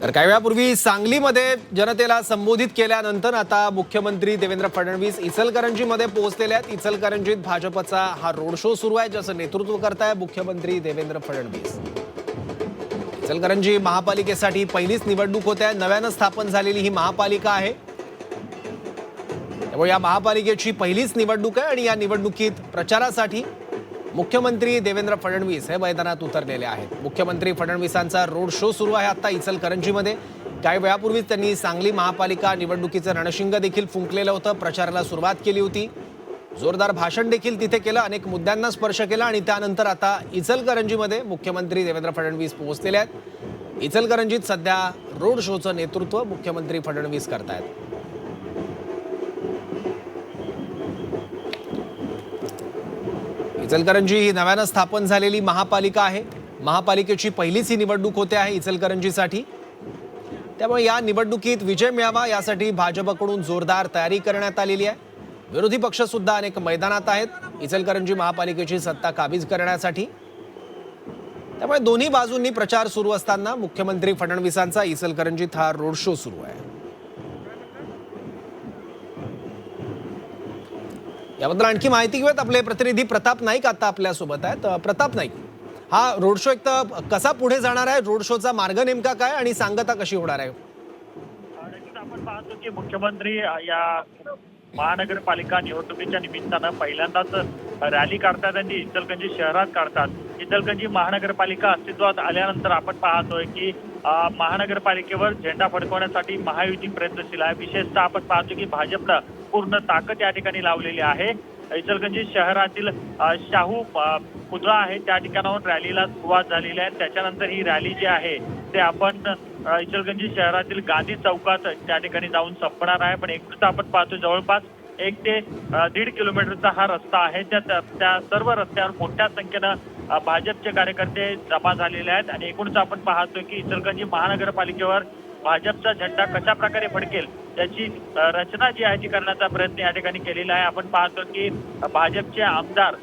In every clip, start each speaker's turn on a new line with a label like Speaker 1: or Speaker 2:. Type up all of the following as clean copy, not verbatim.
Speaker 1: तर काही वेळापूर्वी सांगलीमध्ये जनतेला संबोधित केल्यानंतर आता मुख्यमंत्री देवेंद्र फडणवीस इचलकरंजीमध्ये पोहोचलेले आहेत। इचलकरंजीत भाजपचा हा रोड शो सुरू आहे, ज्याचं नेतृत्व करताय मुख्यमंत्री देवेंद्र फडणवीस। इचलकरंजी महापालिकेसाठी पहिलीच निवडणूक होते, नव्यानं स्थापन झालेली ही महापालिका आहे। त्यामुळे या महापालिकेची पहिलीच निवडणूक आहे आणि या निवडणुकीत प्रचारासाठी मुख्यमंत्री देवेंद्र फडणवीस हे मैदानात उतरलेले आहेत। मुख्यमंत्री फडणवीसांचा रोड शो सुरू आहे आता इचलकरंजीमध्ये। काही वेळापूर्वीच त्यांनी सांगली महापालिका निवडणुकीचं रणशिंग देखील फुंकलेलं होतं, प्रचाराला सुरुवात केली होती, जोरदार भाषण देखील तिथे केलं, अनेक मुद्द्यांना स्पर्श केला आणि त्यानंतर आता इचलकरंजीमध्ये मुख्यमंत्री देवेंद्र फडणवीस पोहोचलेले आहेत। इचलकरंजीत सध्या रोड शोचं नेतृत्व मुख्यमंत्री फडणवीस करतायत। इचलकरंजी ही नव्यानं स्थापन झालेली महापालिका आहे। महापालिकेची पहिलीच ही निवडणूक होते आहे इचलकरंजीसाठी। त्यामुळे या निवडणुकीत विजय मिळावा यासाठी भाजपकडून जोरदार तयारी करण्यात आलेली आहे। विरोधी पक्ष सुद्धा अनेक मैदानात आहेत इचलकरंजी महापालिकेची सत्ता काबीज करण्यासाठी। त्यामुळे दोन्ही बाजूंनी प्रचार सुरू असताना मुख्यमंत्री फडणवीसांचा इचलकरंजीत हा रोड शो सुरू आहे। याबद्दल आणखी माहिती घेऊयात, आपले प्रतिनिधी प्रताप नाईक आता आपल्या सोबत आहेत। प्रताप नाईक, हा रोड शो एक तर कसा पुढे जाणार आहे, रोड शोचा मार्ग नेमका काय आणि सांगता कशी होणार आहे?
Speaker 2: आपण पाहतो की मुख्यमंत्री या महानगरपालिका निवडणुकीच्या निमित्तानं पहिल्यांदाच रॅली काढतात आणि इचलकरंजी शहरात काढतात। इचलकरंजी महानगरपालिका अस्तित्वात आल्यानंतर आपण पाहतोय की महानगरपालिकेवर झेंडा फडकवण्यासाठी महायुती प्रयत्नशील आहे। विशेषतः आपण पाहतो की भाजपनं पूर्ण ताकद या ठिकाणी लावलेली आहे। इचलकरंजी शहरातील शाहू पुतळा आहे त्या ठिकाणाहून रॅलीला सुरुवात झालेली आहे। त्याच्यानंतर ही रॅली जी आहे ते आपण इचलकरंजी शहरातील गांधी चौकात त्या ठिकाणी जाऊन संपणार आहे। पण एकूणच आपण पाहतो जवळपास 1 ते 1.5 किलोमीटरचा हा रस्ता आहे। त्या सर्व रस्त्यावर मोठ्या संख्येनं भाजपचे कार्यकर्ते जमा झालेले आहेत आणि एकूणच आपण पाहतो की इचलकरंजी महानगरपालिकेवर भाजपचा झेंडा कशा प्रकारे फडकेल त्याची रचना जी आहे ती करण्याचा प्रयत्न या ठिकाणी केलेला आहे। आपण पाहतो की भाजपचे आमदार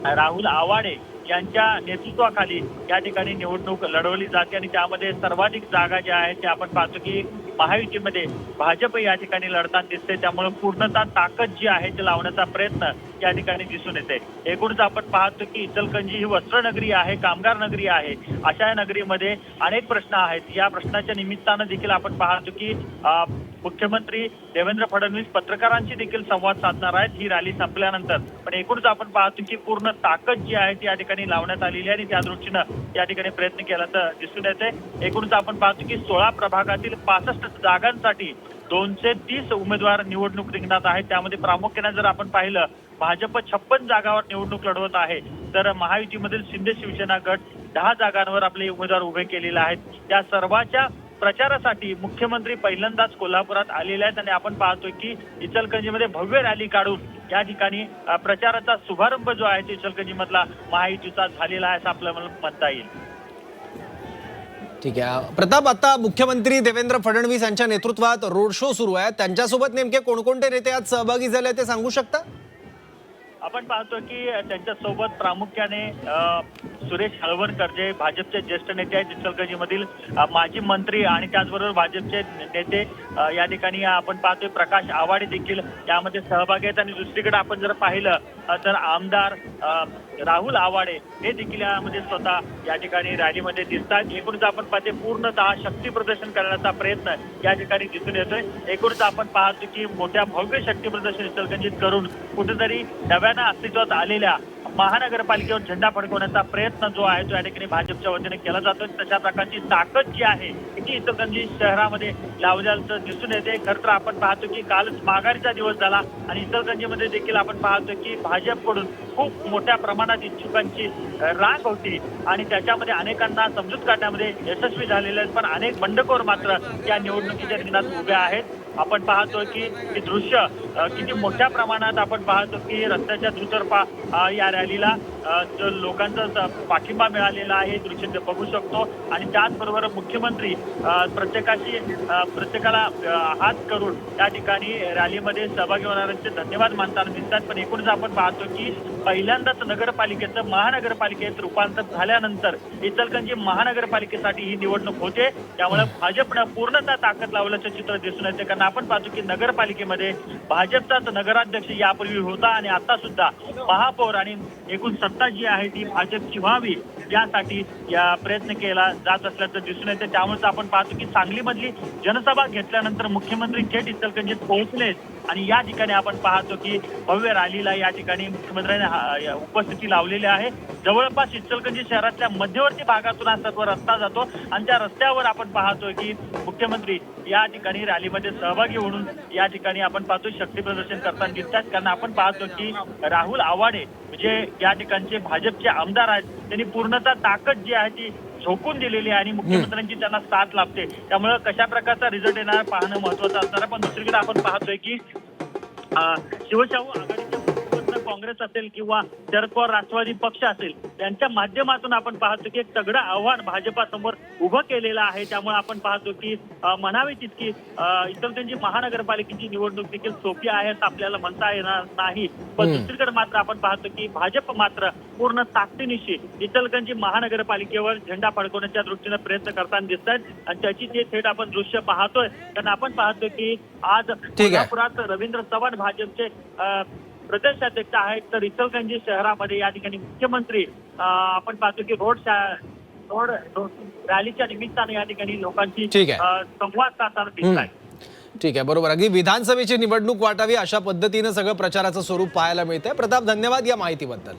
Speaker 2: राहुल आवाडे यांच्या नेतृत्वाखाली या ठिकाणी निवडणूक लढवली जाते आणि त्यामध्ये सर्वाधिक जागा ज्या आहेत त्या आपण पाहतो की महायुतीमध्ये भाजप या ठिकाणी लढताना दिसते। त्यामुळे पूर्णतः ताकद जी आहे ती लावण्याचा प्रयत्न या ठिकाणी दिसून येते। एकूणच आपण पाहतो की इचलकरंजी ही वस्त्र नगरी आहे, कामगार नगरी आहे। अशा या नगरीमध्ये अनेक प्रश्न आहेत। या प्रश्नाच्या निमित्तानं देखील आपण पाहतो की मुख्यमंत्री देवेंद्र फडणवीस पत्रकारांशी देखील संवाद साधणार आहेत ही रॅली संपल्यानंतर। पण एकूणच आपण पाहतो की पूर्ण ताकद जी आहे ती या ठिकाणी लावण्यात आलेली आहे आणि त्या दृष्टीनं या ठिकाणी प्रयत्न केल्याचं दिसून येते। एकूणच आपण पाहतो की 16 प्रभागातील 65 जागांसाठी 230 उमेदवार निवडणूक रिंगणात आहेत। त्यामध्ये प्रामुख्याने जर आपण पाहिलं भाजप 56 जागांवर निवडणूक लढवत आहे, तर महायुतीमधील शिंदे शिवसेना गट 10 जागांवर आपले उमेदवार उभे केलेले आहेत। त्या सर्वांच्या प्रचारासाठी मुख्यमंत्री पहिल्यांदाच कोल्हापुरात आलेले आहेत आणि आपण पाहतोय की इचलकरंजीमध्ये भव्य रॅली काढून या ठिकाणी प्रचाराचा शुभारंभ जो आहे इचलकरंजी मधला महायुतीचा झालेला आहे असं आपल्याला म्हणता येईल।
Speaker 1: ठीक आहे प्रताप, आता मुख्यमंत्री देवेंद्र फडणवीस यांच्या नेतृत्वात रोड शो सुरू आहे, त्यांच्यासोबत नेमके कोणकोणते नेते आज सहभागी झाले ते सांगू शकता?
Speaker 2: आपण पाहतो की त्यांच्यासोबत प्रामुख्याने सुरेश हळवणकर जे भाजपचे ज्येष्ठ नेते आहेत इचलकरंजीमधील, माजी मंत्री आणि त्याचबरोबर भाजपचे नेते या ठिकाणी आपण पाहतोय प्रकाश आवाडे देखील यामध्ये सहभागी आहेत। आणि दुसरीकडे आपण जर पाहिलं तर आमदार राहुल आवाडे हे देखील यामध्ये स्वतः या ठिकाणी रॅलीमध्ये दिसतात। एकूणच आपण पाहते पूर्णतः शक्ती प्रदर्शन करण्याचा प्रयत्न या ठिकाणी दिसून येतोय। एकूणच आपण पाहतो की मोठ्या भव्य शक्ती प्रदर्शन इचलकरंजीत करून कुठेतरी नव्यानं अस्तित्वात आलेल्या महानगरपालिकेवर झेंडा फडकवण्याचा प्रयत्न जो आहे तो या ठिकाणी भाजपच्या वतीने केला जातो। तशा प्रकारची ताकद जी आहे ती इचलकरंजी शहरामध्ये लावल्याचं दिसून येते। खरं तर आपण पाहतो की कालच माघारीचा दिवस झाला आणि इचलकरंजीमध्ये देखील आपण पाहतो की भाजपकडून खूप मोठ्या प्रमाणात इच्छुकांची रांग होती आणि त्याच्यामध्ये अनेकांना समजूत काढण्यामध्ये यशस्वी झालेले आहेत, पण अनेक बंडखोर मात्र या निवडणुकीच्या रिंगणात उभे आहेत। आपण पाहतोय की हे दृश्य किती मोठ्या प्रमाणात आपण पाहतो की रस्त्याच्या दुतर्फा या रॅलीला लोकांचा पाठिंबा मिळालेला आहे दृश्य बघू शकतो। आणि त्याचबरोबर मुख्यमंत्री प्रत्येकाला हात करून या ठिकाणी रॅलीमध्ये सहभागी होणाऱ्यांचे धन्यवाद मानताना दिसतात। पण एकूणच आपण पाहतो की पहिल्यांदाच नगरपालिकेचं महानगरपालिकेत रूपांतर झाल्यानंतर इचलकरंजी महानगरपालिकेसाठी ही निवडणूक होते. त्यामुळे भाजपनं पूर्णतः ताकद लावल्याचं चित्र दिसून येते. कारण आपण पाहतो की नगरपालिकेमध्ये भाजपचाच नगराध्यक्ष यापूर्वी होता आणि आता सुद्धा महापौर आणि एकूण सत्ता जी आहे ती भाजपची व्हावी यासाठी या प्रयत्न केला जात असल्याचं दिसून येते. त्यामुळेच आपण पाहतो की सांगलीमधली जनसभा घेतल्यानंतर मुख्यमंत्री थेट इचलकरंजीत पोहोचले आणि या ठिकाणी आपण पाहतो की भव्य रॅलीला या ठिकाणी मुख्यमंत्र्यांनी उपस्थिती लावलेली आहे. जवळपास इचलकरंजी शहरातल्या मध्यवर्ती भागातून हा सर्व रस्ता जातो आणि त्या रस्त्यावर आपण पाहतोय की मुख्यमंत्री या ठिकाणी रॅलीमध्ये सहभागी होऊन या ठिकाणी आपण पाहतो शक्ती प्रदर्शन करताना दिसतात. कारण आपण पाहतो की राहुल आवाडे म्हणजे या ठिकाणचे भाजपचे आमदार आहेत, त्यांनी पूर्णतः ताकद जी आहे ती झोकून दिलेली आहे आणि मुख्यमंत्र्यांची त्यांना साथ लाभते. त्यामुळे कशा प्रकारचा रिझल्ट येणार पाहणं महत्वाचं असणार आहे. पण दुसरीकडे आपण पाहतोय की शिवशाहू आघाडीच्या काँग्रेस असेल किंवा शरद पवार राष्ट्रवादी पक्ष असेल त्यांच्या माध्यमातून आपण पाहतो की एक तगडं आव्हान भाजपासमोर उभं केलेलं आहे. त्यामुळे आपण पाहतो की म्हणावी तितकी इचलकरंजी महानगरपालिकेची निवडणूक देखील सोपी आहे असं आपल्याला म्हणता येणार नाही. पण दुसरीकडे मात्र आपण पाहतो की भाजप मात्र पूर्ण ताकदीनिशी इचलकरंजी महानगरपालिकेवर झेंडा फडकवण्याच्या दृष्टीने प्रयत्न करताना दिसत आहेत आणि त्याची ते थेट आपण दृश्य पाहतोय. कारण आपण पाहतो की आज कोल्हापुरात रवींद्र चव्हाण भाजपचे प्रदेशाध्यक्ष आहेत, तर इचलकरंजी शहरामध्ये या ठिकाणी मुख्यमंत्री आपण पाहतो की रोड रॅलीच्या निमित्ताने या ठिकाणी लोकांची संवाद साधताना दिसत आहे.
Speaker 1: ठीक आहे, बरोबर. अगदी विधानसभेची निवडणूक वाटावी अशा पद्धतीनं सगळं प्रचाराचं स्वरूप पाहायला मिळतंय. प्रताप, धन्यवाद या माहितीबद्दल.